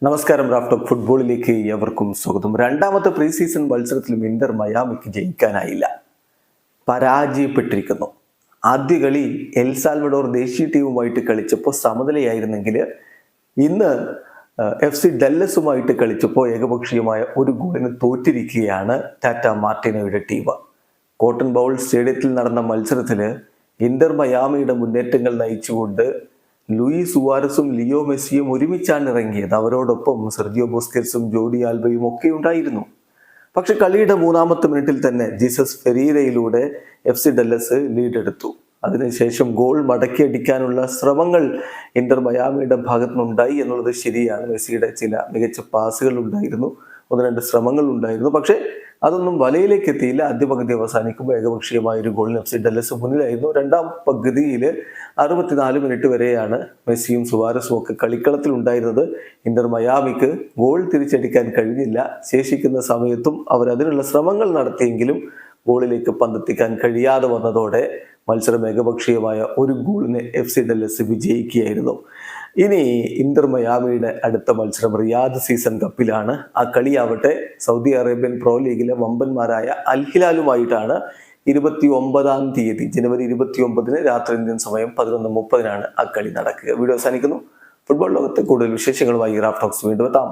നമസ്കാരം. റാഫ്റ്റോക്ക് ഫുട്ബോളിലേക്ക് ഏവർക്കും സ്വാഗതം. രണ്ടാമത്തെ പ്രീ സീസൺ മത്സരത്തിലും ഇന്റർ മയാമിക്ക് ജയിക്കാനായില്ല, പരാജയപ്പെട്ടിരിക്കുന്നു. ആദ്യ കളി എൽ സാൽവഡോർ ദേശീയ ടീമുമായിട്ട് കളിച്ചപ്പോൾ സമനിലയായിരുന്നെങ്കിൽ ഇന്ന് FC ഡല്ലസുമായിട്ട് കളിച്ചപ്പോൾ ഏകപക്ഷീയമായ ഒരു ഗോളിന് തോറ്റിരിക്കുകയാണ് ടാറ്റ മാർട്ടിനോയുടെ ടീം. കോട്ടൺ ബൗൾ സ്റ്റേഡിയത്തിൽ നടന്ന മത്സരത്തിൽ ഇന്റർ മയാമിയുടെ മുന്നേറ്റങ്ങൾ നയിച്ചുകൊണ്ട് ലൂയിസ് സുവാരസും ലിയോ മെസ്സിയും ഒരുമിച്ചാണ് ഇറങ്ങിയത്. അവരോടൊപ്പം സെർജിയോ ബുസ്കറ്റ്സും ജോഡി ആൽബയും ഒക്കെ ഉണ്ടായിരുന്നു. പക്ഷെ കളിയുടെ മൂന്നാമത്തെ മിനിറ്റിൽ തന്നെ ജീസസ് ഫെരീരയിലൂടെ FC ഡല്ലസ് ലീഡ് എടുത്തു. അതിനുശേഷം ഗോൾ മടക്കിയടിക്കാനുള്ള ശ്രമങ്ങൾ ഇന്റർ മയാമിയുടെ ഭാഗത്തുനിന്നുണ്ടായി എന്നുള്ളത് ശരിയാണ്. മെസ്സിയുടെ ചില മികച്ച പാസുകൾ ഉണ്ടായിരുന്നു, ഒന്ന് രണ്ട് ശ്രമങ്ങൾ ഉണ്ടായിരുന്നു. പക്ഷേ അതൊന്നും വലയിലേക്ക് എത്തിയില്ല. ആദ്യ പകുതി അവസാനിക്കുമ്പോൾ ഏകപക്ഷീയമായ ഒരു ഗോളിന് FC ഡല്ലസ് മുന്നിലായിരുന്നു. രണ്ടാം പകുതിയിൽ 64 മിനിറ്റ് വരെയാണ് മെസ്സിയും സുവാരസും ഒക്കെ കളിക്കളത്തിൽ ഉണ്ടായിരുന്നത്. ഇന്റർ മയാമിക്ക് ഗോൾ തിരിച്ചടിക്കാൻ കഴിഞ്ഞില്ല. ശേഷിക്കുന്ന സമയത്തും അവർ അതിനുള്ള ശ്രമങ്ങൾ നടത്തിയെങ്കിലും ഗോളിലേക്ക് പന്തെത്തിക്കാൻ കഴിയാതെ വന്നതോടെ മത്സരം ഏകപക്ഷീയമായ ഒരു ഗോളിന് FC ഡല്ലസ് വിജയിക്കുകയായിരുന്നു. ഇനി ഇന്റർ മയാമിയുടെ അടുത്ത മത്സരം റിയാദ് സീസൺ കപ്പിലാണ്. ആ കളിയാവട്ടെ സൗദി അറേബ്യൻ പ്രോ ലീഗിലെ വമ്പന്മാരായ അൽ ഹിലാലുമായിട്ടാണ്. 29-ാം തീയതി ജനുവരി 29-ന് രാത്രി ഇന്ത്യൻ സമയം 11:30 ആ കളി നടക്കുക. വീഡിയോ അവസാനിക്കുന്നു. ഫുട്ബോൾ ലോകത്തെ കൂടുതൽ വിശേഷങ്ങളുമായി റാഫ്റ്റോക്സ് വീണ്ടും എത്താം.